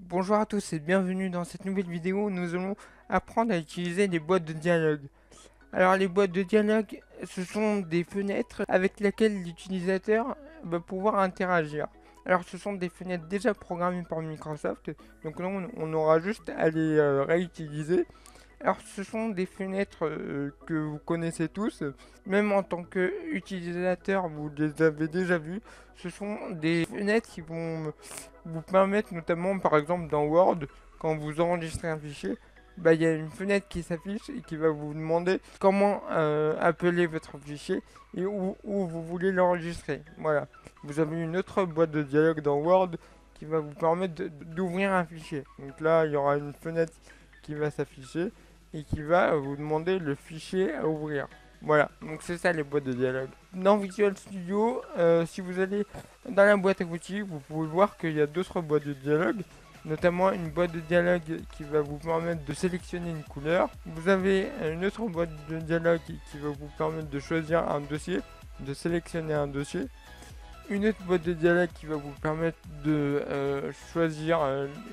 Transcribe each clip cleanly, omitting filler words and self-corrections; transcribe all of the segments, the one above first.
Bonjour à tous et bienvenue dans cette nouvelle vidéo où nous allons apprendre à utiliser les boîtes de dialogue. Alors les boîtes de dialogue, ce sont des fenêtres avec lesquelles l'utilisateur va pouvoir interagir. Alors ce sont des fenêtres déjà programmées par Microsoft, donc là on aura juste à les réutiliser. Alors ce sont des fenêtres que vous connaissez tous, même en tant qu'utilisateur vous les avez déjà vues. Ce sont des fenêtres qui vont vous permettre notamment par exemple dans Word, quand vous enregistrez un fichier, bah, il y a une fenêtre qui s'affiche et qui va vous demander comment appeler votre fichier et où vous voulez l'enregistrer. Voilà. Vous avez une autre boîte de dialogue dans Word qui va vous permettre d'ouvrir un fichier. Donc là, il y aura une fenêtre qui va s'afficher et qui va vous demander le fichier à ouvrir. Voilà, donc c'est ça les boîtes de dialogue. Dans Visual Studio, si vous allez dans la boîte à outils, vous pouvez voir qu'il y a d'autres boîtes de dialogue, notamment une boîte de dialogue qui va vous permettre de sélectionner une couleur. Vous avez une autre boîte de dialogue qui va vous permettre de choisir un dossier, de sélectionner un dossier. Une autre boîte de dialogue qui va vous permettre de choisir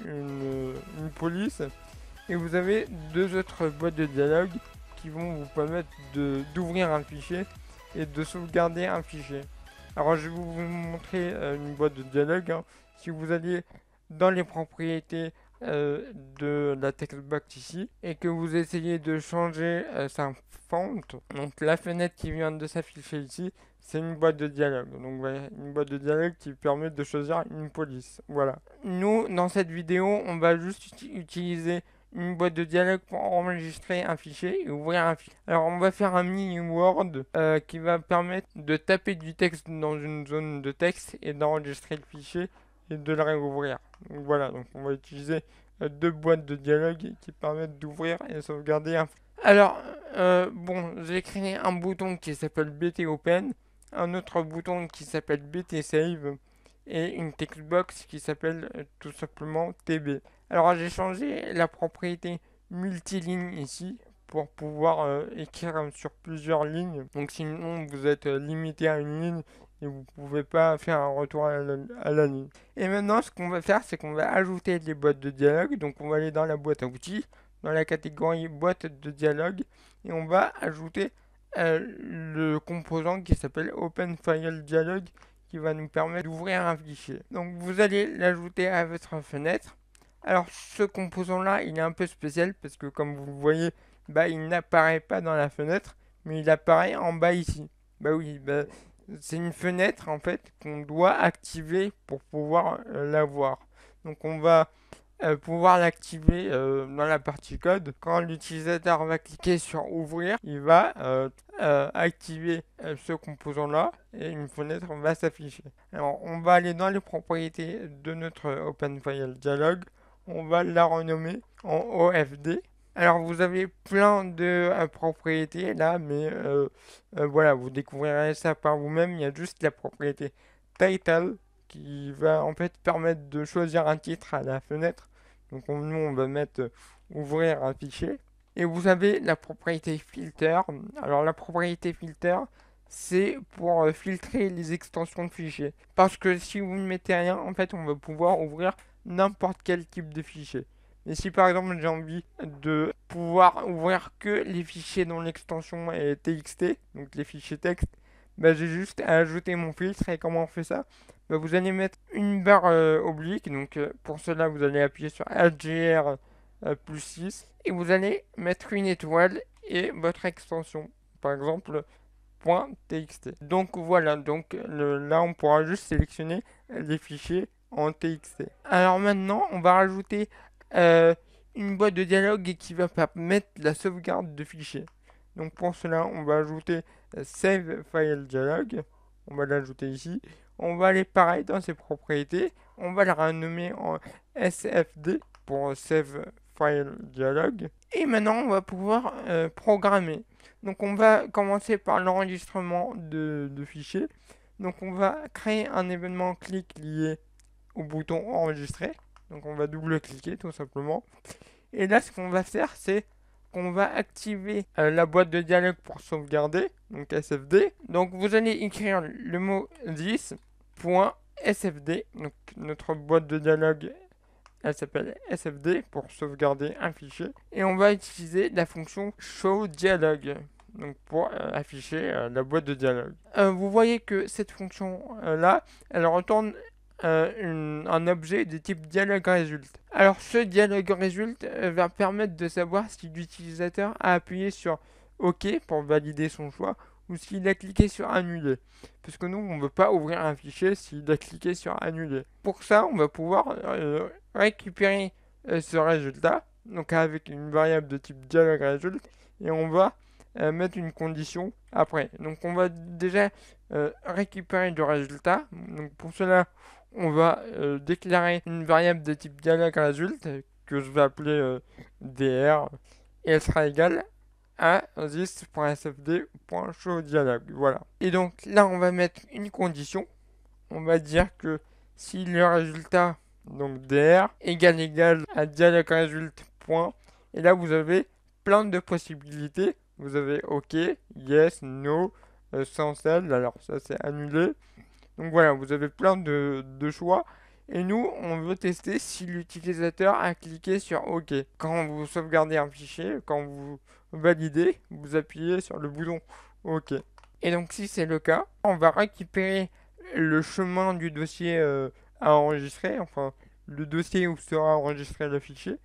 une police. Et vous avez deux autres boîtes de dialogue qui vont vous permettre d'ouvrir un fichier et de sauvegarder un fichier. Alors je vais vous montrer une boîte de dialogue. Hein. Si vous allez dans les propriétés de la textbox ici et que vous essayez de changer sa font, donc la fenêtre qui vient de s'afficher ici, c'est une boîte de dialogue. Donc voilà, une boîte de dialogue qui permet de choisir une police. Voilà. Nous, dans cette vidéo, on va juste utiliser une boîte de dialogue pour enregistrer un fichier et ouvrir un fichier. Alors on va faire un mini Word qui va permettre de taper du texte dans une zone de texte et d'enregistrer le fichier et de le réouvrir. Donc voilà, donc on va utiliser deux boîtes de dialogue qui permettent d'ouvrir et de sauvegarder un fichier. Alors, bon, j'ai créé un bouton qui s'appelle BT Open, un autre bouton qui s'appelle BT Save et une textbox qui s'appelle tout simplement TB. Alors j'ai changé la propriété multiligne ici pour pouvoir écrire sur plusieurs lignes. Donc sinon vous êtes limité à une ligne et vous ne pouvez pas faire un retour à la ligne. Et maintenant ce qu'on va faire c'est qu'on va ajouter des boîtes de dialogue. Donc on va aller dans la boîte à outils, dans la catégorie boîte de dialogue et on va ajouter le composant qui s'appelle Open File Dialog qui va nous permettre d'ouvrir un fichier. Donc vous allez l'ajouter à votre fenêtre. Alors ce composant-là, il est un peu spécial parce que comme vous le voyez, bah, il n'apparaît pas dans la fenêtre, mais il apparaît en bas ici. Bah oui, bah, c'est une fenêtre en fait qu'on doit activer pour pouvoir la voir. Donc on va pouvoir l'activer dans la partie code. Quand l'utilisateur va cliquer sur ouvrir, il va activer ce composant-là et une fenêtre va s'afficher. Alors on va aller dans les propriétés de notre OpenFile Dialog. On va la renommer en OFD. Alors vous avez plein de propriétés là, mais voilà, vous découvrirez ça par vous-même. Il y a juste la propriété title qui va en fait permettre de choisir un titre à la fenêtre. Donc nous on va mettre ouvrir un fichier. Et vous avez la propriété filter. Alors la propriété filter, c'est pour filtrer les extensions de fichiers. Parce que si vous ne mettez rien, en fait on va pouvoir ouvrir n'importe quel type de fichier. Et si par exemple j'ai envie de pouvoir ouvrir que les fichiers dont l'extension est TXT, donc les fichiers texte, bah, j'ai juste à ajouter mon filtre. Et comment on fait ça? Bah, vous allez mettre une barre oblique, donc pour cela vous allez appuyer sur HGR plus 6 et vous allez mettre une étoile et votre extension, par exemple .txt. Donc voilà, donc là on pourra juste sélectionner les fichiers en TXT. Alors maintenant on va rajouter euh, une boîte de dialogue qui va permettre la sauvegarde de fichiers. Donc pour cela on va ajouter Save File Dialog, on va l'ajouter ici. On va aller pareil dans ses propriétés, on va la renommer en SFD pour Save File Dialog. Et maintenant on va pouvoir programmer. Donc on va commencer par l'enregistrement de fichiers. Donc on va créer un événement clic lié au bouton enregistrer. Donc on va double-cliquer tout simplement. Et là ce qu'on va faire c'est qu'on va activer la boîte de dialogue pour sauvegarder, donc SFD. Donc vous allez écrire le mot this.sfd, donc notre boîte de dialogue elle s'appelle SFD pour sauvegarder un fichier. Et on va utiliser la fonction show dialogue, donc pour afficher la boîte de dialogue. Vous voyez que cette fonction-là, elle retourne un objet de type dialogue résulte. Alors ce dialogue résulte va permettre de savoir si l'utilisateur a appuyé sur OK pour valider son choix ou s'il a cliqué sur annuler. Parce que nous, on ne veut pas ouvrir un fichier s'il a cliqué sur annuler. Pour ça, on va pouvoir récupérer ce résultat, donc avec une variable de type dialogue résulte, et on va mettre une condition après. Donc on va déjà récupérer du résultat. Donc pour cela, on va déclarer une variable de type dialogue résulte que je vais appeler dr, et elle sera égale à this.sfd.showDialog. Voilà. Et donc là, on va mettre une condition. On va dire que si le résultat, donc dr, égale à dialogue résulte. Et là, vous avez plein de possibilités. Vous avez OK, yes, no, sans celle. Alors ça, c'est annulé. Donc voilà, vous avez plein de choix. Et nous, on veut tester si l'utilisateur a cliqué sur OK. Quand vous sauvegardez un fichier, quand vous validez, vous appuyez sur le bouton OK. Et donc si c'est le cas, on va récupérer le chemin du dossier à enregistrer, enfin le dossier où sera enregistré le fichier.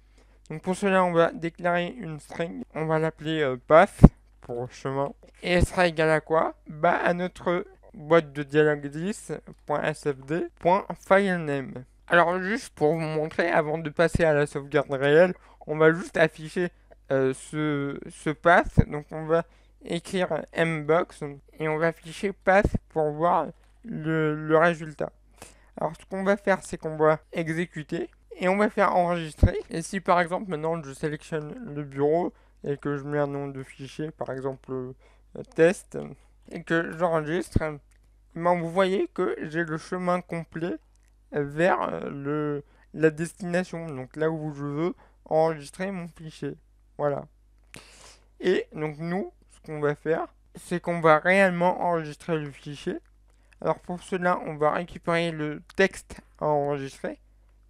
Donc pour cela, on va déclarer une string. On va l'appeler path pour chemin. Et elle sera égale à quoi? À notre boîte de dialogue 10.sfd.filename. Alors juste pour vous montrer, avant de passer à la sauvegarde réelle, on va juste afficher ce path. Donc on va écrire mbox et on va afficher path pour voir le résultat. Alors ce qu'on va faire, c'est qu'on va exécuter et on va faire enregistrer. Et si par exemple maintenant je sélectionne le bureau et que je mets un nom de fichier, par exemple test, et que j'enregistre, vous voyez que j'ai le chemin complet vers la destination, donc là où je veux enregistrer mon fichier. Voilà. Et donc nous, ce qu'on va faire, c'est qu'on va réellement enregistrer le fichier. Alors pour cela, on va récupérer le texte à enregistrer.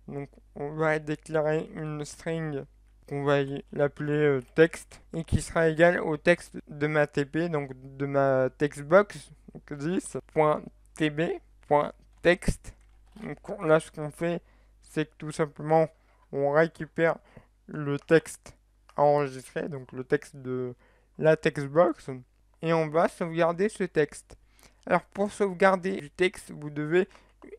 Donc on va déclarer une string qu'on va l'appeler texte et qui sera égal au texte de ma TP, donc de ma textbox, donc this.tb.text. Donc là ce qu'on fait, c'est que tout simplement on récupère le texte à enregistrer, donc le texte de la textbox, et on va sauvegarder ce texte. Alors pour sauvegarder du texte, vous devez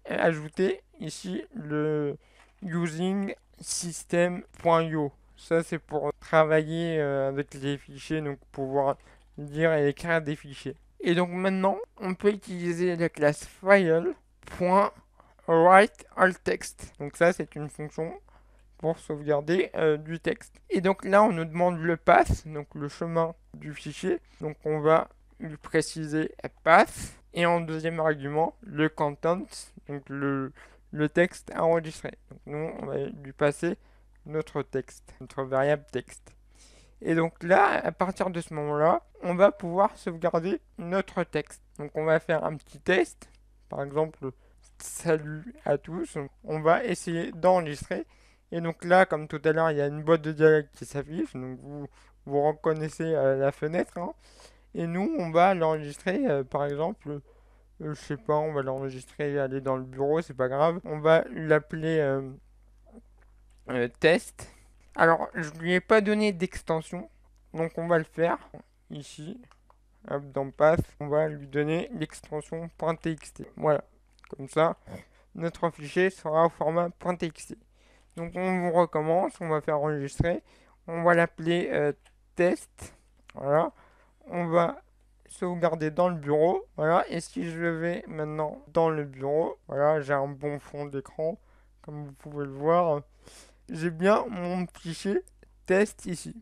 ajouter ici le using system.io. Ça c'est pour travailler avec les fichiers, donc pouvoir lire et écrire des fichiers. Et donc maintenant, on peut utiliser la classe file.writeAllText. Donc ça c'est une fonction pour sauvegarder du texte. Et donc là, on nous demande le path, donc le chemin du fichier. Donc on va lui préciser path. Et en deuxième argument, le content, donc le texte à enregistrer. Donc nous, on va lui passer notre texte, notre variable texte. Et donc là, à partir de ce moment-là, on va pouvoir sauvegarder notre texte. Donc on va faire un petit test. Par exemple, salut à tous. On va essayer d'enregistrer. Et donc là, comme tout à l'heure, il y a une boîte de dialogue qui s'affiche. Donc vous reconnaissez la fenêtre. Hein. Et nous, on va l'enregistrer, par exemple, je sais pas, on va l'enregistrer, aller dans le bureau, c'est pas grave. On va l'appeler test. Alors, je lui ai pas donné d'extension, donc on va le faire ici. Hop, dans path, on va lui donner l'extension .txt. Voilà, comme ça, notre fichier sera au format .txt. Donc on recommence, on va faire enregistrer. On va l'appeler test. Voilà. On va sauvegarder dans le bureau. Voilà. Et si je vais maintenant dans le bureau, voilà, j'ai un bon fond d'écran. Comme vous pouvez le voir, j'ai bien mon fichier test ici.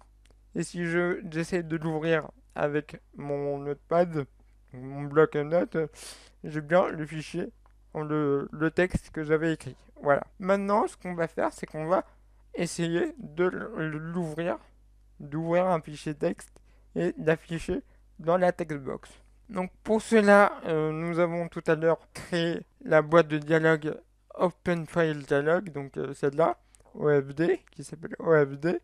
Et si j'essaie de l'ouvrir avec mon notepad, mon bloc-notes, j'ai bien le fichier, le texte que j'avais écrit. Voilà. Maintenant, ce qu'on va faire, c'est qu'on va essayer de l'ouvrir, d'ouvrir un fichier texte et d'afficher dans la textbox. Donc pour cela, nous avons tout à l'heure créé la boîte de dialogue OpenFileDialog, donc celle-là, OFD, qui s'appelle OFD,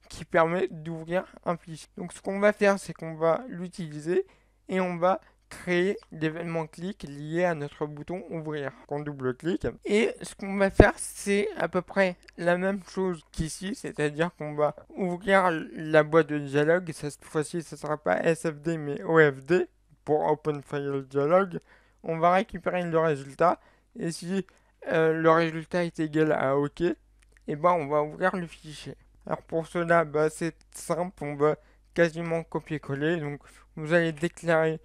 qui permet d'ouvrir un fichier. Donc ce qu'on va faire, c'est qu'on va l'utiliser et on va créer l'événement clic lié à notre bouton ouvrir. On double-clique. Et ce qu'on va faire, c'est à peu près la même chose qu'ici, c'est-à-dire qu'on va ouvrir la boîte de dialogue. Cette fois-ci, ce ne sera pas SFD mais OFD pour Open File Dialog. On va récupérer le résultat. Et si le résultat est égal à OK, et ben on va ouvrir le fichier. Alors pour cela, c'est simple, on va quasiment copier-coller. Donc vous allez déclarer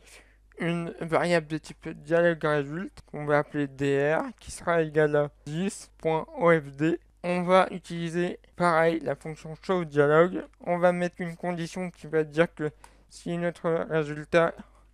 une variable de type dialogue résulte qu'on va appeler dr qui sera égale à 10.ofd. On va utiliser pareil la fonction showDialog. On va mettre une condition qui va dire que si notre résultat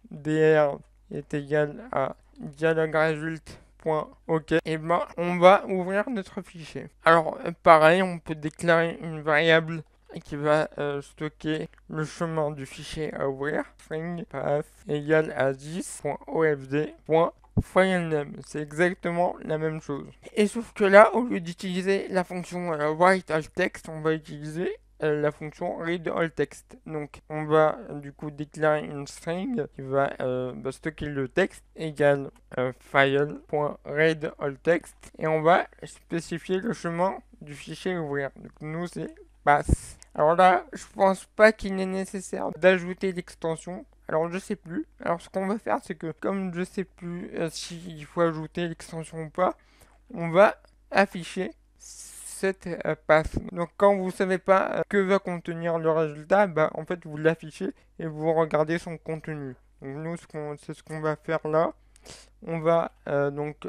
dr est égal à dialogue résulte.ok, et ben on va ouvrir notre fichier. Alors pareil, on peut déclarer une variable qui va stocker le chemin du fichier à ouvrir, string path égale à 10.ofd.filename. C'est exactement la même chose. Et sauf que là, au lieu d'utiliser la fonction write all text, on va utiliser la fonction read all text. Donc on va du coup déclarer une string qui va stocker le texte égale file.readAllText et on va spécifier le chemin du fichier ouvrir. Donc nous c'est pass. Alors là, je pense pas qu'il est nécessaire d'ajouter l'extension. Alors je sais plus. Alors ce qu'on va faire, c'est que comme je sais plus s'il faut ajouter l'extension ou pas, on va afficher cette passe. Donc quand vous savez pas que va contenir le résultat, en fait vous l'affichez et vous regardez son contenu. Donc nous c'est ce qu'on va faire là. On va donc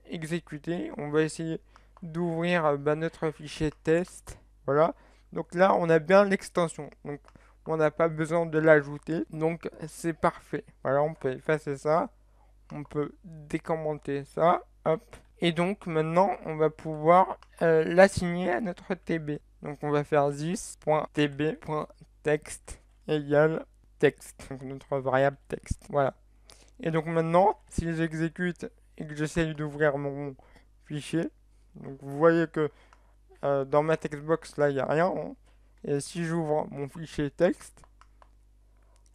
exécuter. On va essayer d'ouvrir notre fichier test. Voilà. Donc là, on a bien l'extension. Donc, on n'a pas besoin de l'ajouter. Donc, c'est parfait. Voilà, on peut effacer ça. On peut décommenter ça. Hop. Et donc, maintenant, on va pouvoir l'assigner à notre TB. Donc, on va faire this.tb.text égale texte. Donc, notre variable texte. Voilà. Et donc, maintenant, si j'exécute et que j'essaye d'ouvrir mon fichier, donc vous voyez que dans ma textbox là il n'y a rien hein. Et si j'ouvre mon fichier texte,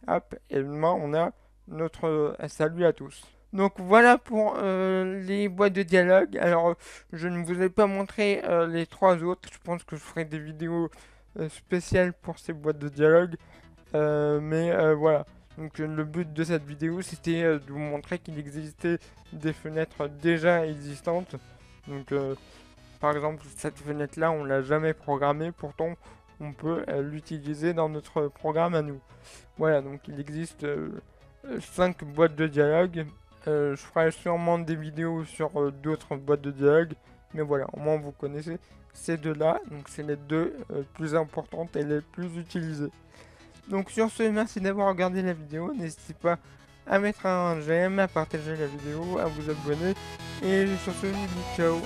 hop, et maintenant on a notre salut à tous. Donc voilà pour les boîtes de dialogue. Alors je ne vous ai pas montré les trois autres. Je pense que je ferai des vidéos spéciales pour ces boîtes de dialogue. Mais voilà. Donc le but de cette vidéo c'était de vous montrer qu'il existait des fenêtres déjà existantes. Donc par exemple, cette fenêtre-là, on l'a jamais programmée, pourtant on peut l'utiliser dans notre programme à nous. Voilà, donc il existe 5 boîtes de dialogue. Je ferai sûrement des vidéos sur d'autres boîtes de dialogue, mais voilà, au moins vous connaissez ces deux-là, donc c'est les deux plus importantes et les plus utilisées. Donc sur ce, merci d'avoir regardé la vidéo, n'hésitez pas à mettre un j'aime, à partager la vidéo, à vous abonner, et sur ce, je vous dis ciao.